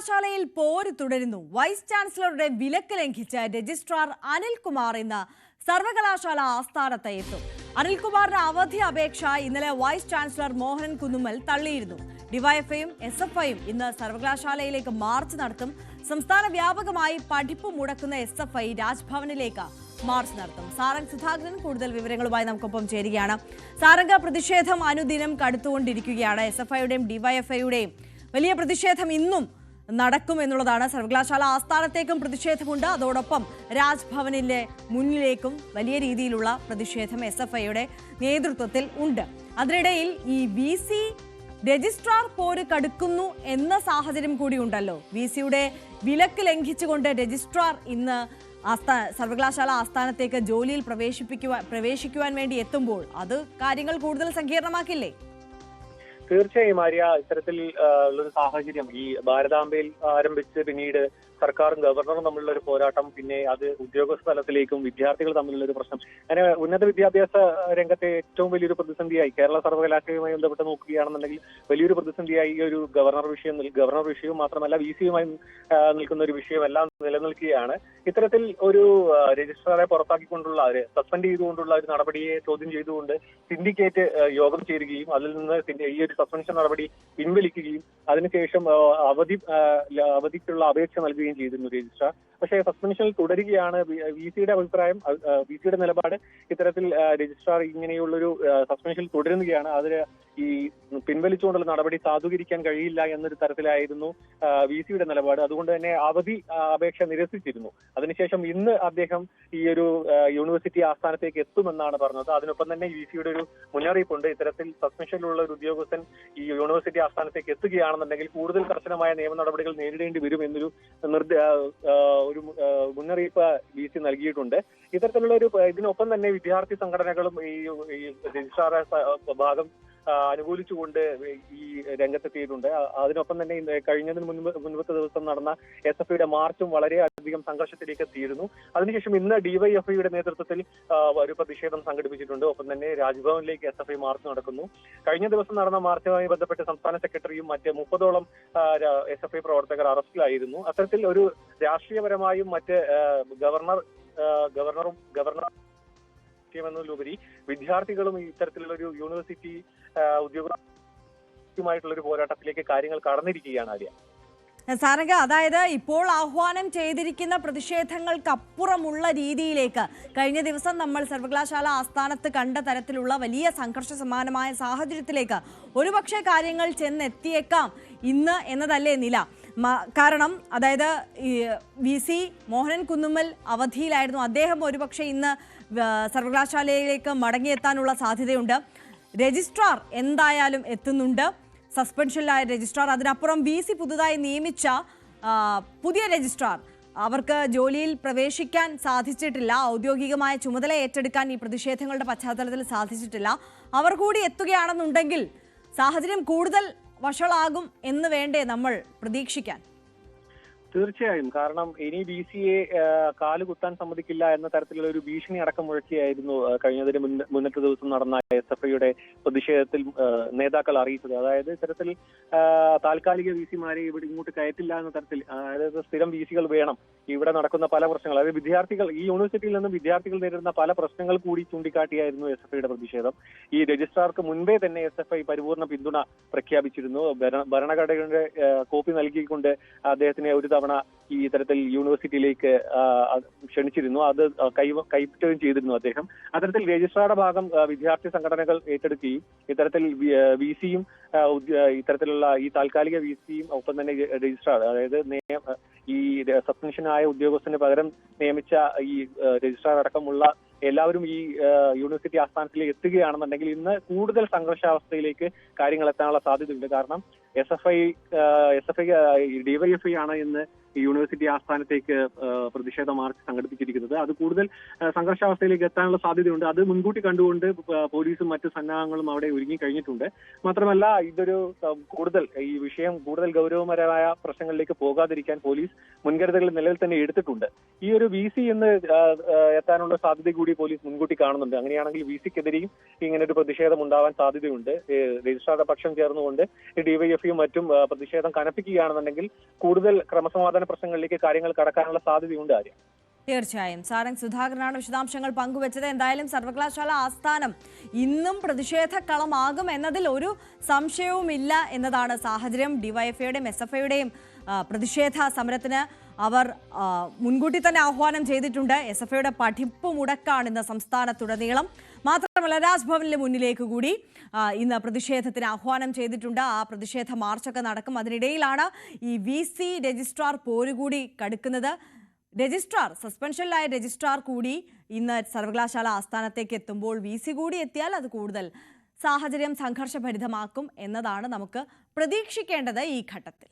സർവകലാശാലയിൽ പോര് തുടരുന്നു. വൈസ് ചാൻസലറുടെ വിലക്ക് ലംഘിച്ച് രജിസ്ട്രാർ അനിൽകുമാർ ഇന്ന് സർവകലാശാല ആസ്ഥാനത്ത് എത്തും. അനിൽകുമാറിന്റെ അവധി അപേക്ഷ ഇന്നലെ വൈസ് ചാൻസലർ മോഹനൻ കുന്നുമ്മൽ തള്ളിയിരുന്നു. ഡിവൈഎഫ്ഐയും എസ്എഫ്ഐയും ഇന്ന് സർവകലാശാലയിലേക്ക് മാർച്ച് നടത്തും. സംസ്ഥാന വ്യാപകമായി പഠിപ്പ് മുടക്കുന്ന എസ്എഫ്ഐ രാജ്ഭവനിലേക്ക് മാർച്ച് നടത്തും. സാരംഗ് സുധാകരൻ കൂടുതൽ വിവരങ്ങളുമായി നമുക്കൊപ്പം ചേരുകയാണ്. സാരംഗ്, പ്രതിഷേധം അനുദിനം കടുത്തുകൊണ്ടിരിക്കുകയാണ്. എസ്എഫ്ഐയുടെയും ഡിവൈഎഫ്ഐയുടെയും വലിയ പ്രതിഷേധം ഇന്നും നടക്കുമെന്നുള്ളതാണ്. സർവകലാശാല ആസ്ഥാനത്തേക്കും പ്രതിഷേധമുണ്ട്. അതോടൊപ്പം രാജ്ഭവനിലെ മുന്നിലേക്കും വലിയ രീതിയിലുള്ള പ്രതിഷേധം എസ്എഫ്ഐയുടെ നേതൃത്വത്തിൽ ഉണ്ട്. അതിനിടയിൽ ഈ VC രജിസ്ട്രാർ പോര് കടുക്കുന്നു എന്ന സാഹചര്യം കൂടി ഉണ്ടല്ലോ. VCയുടെ വിലക്ക് ലംഘിച്ചുകൊണ്ട് രജിസ്ട്രാർ ഇന്ന് സർവകലാശാല ആസ്ഥാനത്തേക്ക് ജോലിയിൽ പ്രവേശിക്കുവാൻ വേണ്ടി എത്തുമ്പോൾ അത് കാര്യങ്ങൾ കൂടുതൽ സങ്കീർണമാക്കില്ലേ? തീർച്ചയായും ആര്യ, ഇത്തരത്തിൽ ഉള്ളൊരു സാഹചര്യം ഈ ഭാരതാംബയിൽ ആരംഭിച്ച് പിന്നീട് സർക്കാരും ഗവർണറും തമ്മിലുള്ള ഒരു പോരാട്ടം, പിന്നെ അത് ഉദ്യോഗസ്ഥ തലത്തിലേക്കും വിദ്യാർത്ഥികൾ തമ്മിലുള്ള ഒരു പ്രശ്നം, അങ്ങനെ ഉന്നത വിദ്യാഭ്യാസ രംഗത്തെ ഏറ്റവും വലിയൊരു പ്രതിസന്ധിയായി കേരള സർവകലാശാലയുമായി ബന്ധപ്പെട്ട് നോക്കുകയാണെന്നുണ്ടെങ്കിൽ വലിയൊരു പ്രതിസന്ധിയായി ഈ ഒരു ഗവർണർ വിഷയവും മാത്രമല്ല VCയുമായി നിൽക്കുന്ന ഒരു വിഷയമെല്ലാം നിലനിൽക്കുകയാണ്. ഇത്തരത്തിൽ ഒരു രജിസ്ട്രാറെ പുറത്താക്കിക്കൊണ്ടുള്ള സസ്പെൻഡ് ചെയ്തുകൊണ്ടുള്ള ഒരു നടപടിയെ ചോദ്യം ചെയ്തുകൊണ്ട് സിൻഡിക്കേറ്റ് യോഗം ചേരുകയും അതിൽ നിന്ന് ഈ ഒരു സസ്പെൻഷൻ നടപടി പിൻവലിക്കുകയും അതിനുശേഷം അവധിക്കുള്ള അപേക്ഷ നൽകുകയും ചെയ്തിരുന്നു രജിസ്ട്രാർ. പക്ഷേ സസ്പെൻഷനിൽ തുടരുകയാണ്. VCയുടെ അഭിപ്രായം, VCയുടെ നിലപാട് ഇത്തരത്തിൽ രജിസ്ട്രാർ ഇങ്ങനെയുള്ളൊരു സസ്പെൻഷനിൽ തുടരുകയാണ്. അതിന് ഈ പിൻവലിച്ചുകൊണ്ടുള്ള നടപടി സാധൂകരിക്കാൻ കഴിയില്ല എന്നൊരു തരത്തിലായിരുന്നു VCയുടെ നിലപാട്. അതുകൊണ്ട് തന്നെ അവധി അപേക്ഷ നിരസിച്ചിരുന്നു. അതിനുശേഷം ഇന്ന് അദ്ദേഹം ഈ ഒരു യൂണിവേഴ്സിറ്റി ആസ്ഥാനത്തേക്ക് എത്തുമെന്നാണ് പറഞ്ഞത്. അതിനൊപ്പം തന്നെ VCയുടെ ഒരു മുന്നറിയിപ്പുണ്ട്. ഇത്തരത്തിൽ സസ്പെൻഷനിലുള്ള ഒരു ഉദ്യോഗസ്ഥൻ ഈ യൂണിവേഴ്സിറ്റി ആസ്ഥാനത്തേക്ക് എത്തുകയാണെന്നുണ്ടെങ്കിൽ കൂടുതൽ കർശനമായ നിയമ നടപടികൾ നേരിടേണ്ടി വരും എന്നൊരു മുന്നറിയിപ്പ് VC നൽകിയിട്ടുണ്ട്. ഇത്തരത്തിലുള്ള ഇതിനൊപ്പം തന്നെ വിദ്യാർത്ഥി സംഘടനകളും ഈ രജിസ്ട്രാർ ഭാഗം അനുകൂലിച്ചുകൊണ്ട് ഈ രംഗത്തെത്തിയിട്ടുണ്ട്. അതിനൊപ്പം തന്നെ മുൻപത്തെ ദിവസം നടന്ന SFIയുടെ മാർച്ചും വളരെയധികം സംഘർഷത്തിലേക്ക് എത്തിയിരുന്നു. അതിനുശേഷം ഇന്ന് DYFIയുടെ നേതൃത്വത്തിൽ ഒരു പ്രതിഷേധം സംഘടിപ്പിച്ചിട്ടുണ്ട്. ഒപ്പം തന്നെ രാജ്ഭവനിലേക്ക് SFI മാർച്ച് നടക്കുന്നു. കഴിഞ്ഞ ദിവസം നടന്ന മാർച്ചുമായി ബന്ധപ്പെട്ട് സംസ്ഥാന സെക്രട്ടറിയും മറ്റ് 30ഓളം SFI പ്രവർത്തകർ അറസ്റ്റിലായിരുന്നു. അത്തരത്തിൽ ഒരു രാഷ്ട്രീയപരമായും മറ്റ് ഗവർണറും എന്നതിലുപരി വിദ്യാർത്ഥികളും ഇത്തരത്തിലുള്ള ഒരു യൂണിവേഴ്സിറ്റി ഉദ്യോഗമായിട്ടുള്ള ഒരു പോരാട്ടത്തിലേക്ക് കാര്യങ്ങൾ കടന്നിരിക്കുകയാണ് ആര്യ. സാരംഗ, അതായത് ഇപ്പോൾ ആഹ്വാനം ചെയ്തിരിക്കുന്ന പ്രതിഷേധങ്ങൾക്കപ്പുറമുള്ള രീതിയിലേക്ക് കഴിഞ്ഞ ദിവസം നമ്മൾ സർവകലാശാല ആസ്ഥാനത്ത് കണ്ട തരത്തിലുള്ള വലിയ സംഘർഷ സമാനമായ സാഹചര്യത്തിലേക്ക് ഒരുപക്ഷെ കാര്യങ്ങൾ ചെന്നെത്തിയേക്കാം ഇന്ന് എന്നതല്ലേ നില. കാരണം അതായത് VC മോഹനൻ കുന്നുമ്മൽ അവധിയിലായിരുന്നു. അദ്ദേഹം ഒരുപക്ഷെ ഇന്ന് സർവകലാശാലയിലേക്ക് മടങ്ങിയെത്താനുള്ള സാധ്യതയുണ്ട്. രജിസ്ട്രാർ എന്തായാലും എത്തുന്നുണ്ട്, സസ്പെൻഷനിലായ രജിസ്ട്രാർ. അതിനപ്പുറം VC പുതുതായി നിയമിച്ച പുതിയ രജിസ്ട്രാർ, അവർക്ക് ജോലിയിൽ പ്രവേശിക്കാൻ സാധിച്ചിട്ടില്ല. ഔദ്യോഗികമായ ചുമതല ഏറ്റെടുക്കാൻ ഈ പ്രതിഷേധങ്ങളുടെ പശ്ചാത്തലത്തിൽ സാധിച്ചിട്ടില്ല. അവർ കൂടി എത്തുകയാണെന്നുണ്ടെങ്കിൽ സാഹചര്യം കൂടുതൽ വഷളാകും എന്ന് വേണ്ടേ നമ്മൾ പ്രതീക്ഷിക്കാൻ? തീർച്ചയായും. കാരണം ഇനി VCയെ കാലുകുത്താൻ സമ്മതിക്കില്ല എന്ന തരത്തിലുള്ള ഒരു ഭീഷണി അടക്കം മുഴക്കിയായിരുന്നു കഴിഞ്ഞതിന് മുന്നത്തെ ദിവസം നടന്ന SFIയുടെ പ്രതിഷേധത്തിൽ നേതാക്കൾ അറിയിച്ചത്. അതായത് ഇത്തരത്തിൽ താൽക്കാലിക VCമാരെ ഇവിടെ ഇങ്ങോട്ട് കയറ്റില്ല എന്ന തരത്തിൽ, അതായത് സ്ഥിരം VCകൾ വേണം. ഇവിടെ നടക്കുന്ന പല പ്രശ്നങ്ങൾ, അതായത് വിദ്യാർത്ഥികൾ ഈ യൂണിവേഴ്സിറ്റിയിൽ നിന്നും വിദ്യാർത്ഥികൾ നേരിടുന്ന പല പ്രശ്നങ്ങൾ കൂടി ചൂണ്ടിക്കാട്ടിയായിരുന്നു SFIയുടെ പ്രതിഷേധം. ഈ രജിസ്ട്രാർക്ക് മുൻപേ തന്നെ SFI പരിപൂർണ്ണ പിന്തുണ പ്രഖ്യാപിച്ചിരുന്നു. ഭരണഘടനയുടെ കോപ്പി നൽകിക്കൊണ്ട് അദ്ദേഹത്തിന് ഒരു ഈ ഇത്തരത്തിൽ യൂണിവേഴ്സിറ്റിയിലേക്ക് ക്ഷണിച്ചിരുന്നു. അത് കൈപ്പറ്റുകയും ചെയ്തിരുന്നു അദ്ദേഹം. അത്തരത്തിൽ രജിസ്ട്രാറുടെ ഭാഗം വിദ്യാർത്ഥി സംഘടനകൾ ഏറ്റെടുക്കുകയും ഇത്തരത്തിൽ VCയും ഇത്തരത്തിലുള്ള ഈ താൽക്കാലിക VCയും ഒപ്പം തന്നെ രജിസ്ട്രാർ, അതായത് ഈ സസ്പെൻഷനായ ഉദ്യോഗസ്ഥന് പകരം നിയമിച്ച ഈ രജിസ്ട്രാർ അടക്കമുള്ള എല്ലാവരും ഈ യൂണിവേഴ്സിറ്റി ആസ്ഥാനത്തിലേക്ക് എത്തുകയാണെന്നുണ്ടെങ്കിൽ ഇന്ന് കൂടുതൽ സംഘർഷാവസ്ഥയിലേക്ക് കാര്യങ്ങൾ എത്താനുള്ള സാധ്യതയുണ്ട്. കാരണം SFI DYFI ആണ് ഇന്ന് യൂണിവേഴ്സിറ്റി ആസ്ഥാനത്തേക്ക് പ്രതിഷേധ മാർച്ച് സംഘടിപ്പിച്ചിരിക്കുന്നത്. അത് കൂടുതൽ സംഘർഷാവസ്ഥയിലേക്ക് എത്താനുള്ള സാധ്യതയുണ്ട്. അത് മുൻകൂട്ടി കണ്ടുകൊണ്ട് പോലീസും മറ്റു സന്നാഹങ്ങളും അവിടെ ഒരുങ്ങി കഴിഞ്ഞിട്ടുണ്ട്. മാത്രമല്ല ഇതൊരു ഈ വിഷയം കൂടുതൽ ഗൗരവപരമായ പ്രശ്നങ്ങളിലേക്ക് പോകാതിരിക്കാൻ പോലീസ് മുൻകരുതലുകൾ നിലവിൽ തന്നെ എടുത്തിട്ടുണ്ട്. ഈ ഒരു VC എന്ന് എത്താനുള്ള സാധ്യത കൂടി പോലീസ് മുൻകൂട്ടി കാണുന്നുണ്ട്. അങ്ങനെയാണെങ്കിൽ VCക്കെതിരെയും ഇങ്ങനെ ഒരു പ്രതിഷേധം ഉണ്ടാവാൻ സാധ്യതയുണ്ട്. രജിസ്ട്രാറുടെ പക്ഷം ചേർന്നുകൊണ്ട് DYFI DYFIയും മറ്റും പ്രതിഷേധം കനപ്പിക്കുകയാണെന്നുണ്ടെങ്കിൽ കൂടുതൽ ക്രമസമാധാന പ്രശ്നങ്ങളിലേക്ക് കാര്യങ്ങൾ കടക്കാനുള്ള സാധ്യതയുണ്ട് ആര്യ. തീർച്ചയായും സാരംഗ് സുധാകരനാണ് വിശദാംശങ്ങൾ പങ്കുവച്ചത്. എന്തായാലും സർവകലാശാല ആസ്ഥാനം ഇന്നും പ്രതിഷേധ കളമാകും എന്നതിൽ ഒരു സംശയവുമില്ല എന്നതാണ് സാഹചര്യം. DYFIയുടെയും SFIയുടെയും പ്രതിഷേധ സമരത്തിന് അവർ മുൻകൂട്ടി തന്നെ ആഹ്വാനം ചെയ്തിട്ടുണ്ട്. SFIയുടെ പഠിപ്പ് മുടക്കാണ് ഇന്ന് സംസ്ഥാനത്തുടനീളം. മാത്രമല്ല രാജ്ഭവനിലെ മുന്നിലേക്ക് കൂടി ഇന്ന് പ്രതിഷേധത്തിന് ആഹ്വാനം ചെയ്തിട്ടുണ്ട്. ആ പ്രതിഷേധ മാർച്ചൊക്കെ നടക്കും. അതിനിടയിലാണ് ഈ VC രജിസ്ട്രാർ പോരുകൂടി കടുക്കുന്നത്. സസ്പെൻഷനിലായ രജിസ്ട്രാർ കൂടി ഇന്ന് സർവകലാശാല ആസ്ഥാനത്തേക്ക് എത്തുമ്പോൾ VC കൂടി എത്തിയാൽ അത് കൂടുതൽ സാഹചര്യം സംഘർഷഭരിതമാക്കും എന്നതാണ് നമുക്ക് പ്രതീക്ഷിക്കേണ്ടത് ഈ ഘട്ടത്തിൽ.